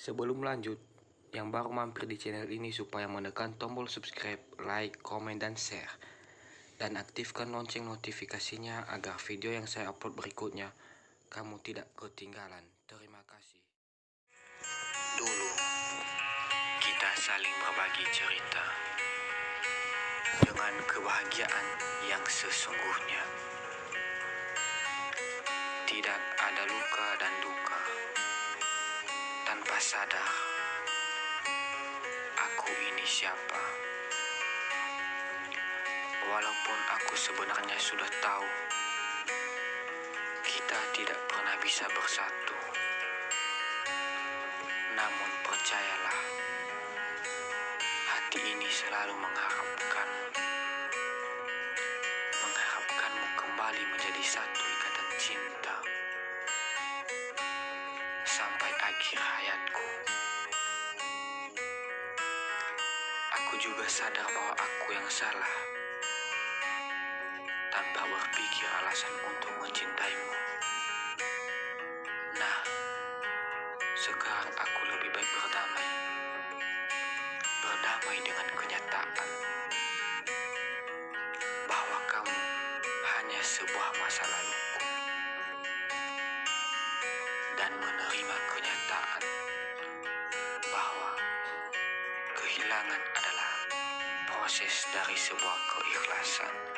Sebelum lanjut, yang baru mampir di channel ini supaya menekan tombol subscribe, like, komen, dan share. Dan aktifkan lonceng notifikasinya agar video yang saya upload berikutnya kamu tidak ketinggalan. Terima kasih. Dulu, kita saling berbagi cerita dengan kebahagiaan yang sesungguhnya. Tidak ada luka dan duka. Tanpa sadar, aku ini siapa? Walaupun aku sebenarnya sudah tahu, kita tidak pernah bisa bersatu. Namun percayalah, hati ini selalu mengharapkanmu kembali menjadi satu ikatan cinta. Sampai akhir hayatku. Aku juga sadar bahwa aku yang salah, tanpa berpikir alasan untuk mencintaimu. Nah, sekarang aku lebih baik berdamai dengan kenyataan bahwa kamu hanya sebuah masa laluku, dan menerima kenyataan bahwa kehilangan adalah proses dari sebuah keikhlasan.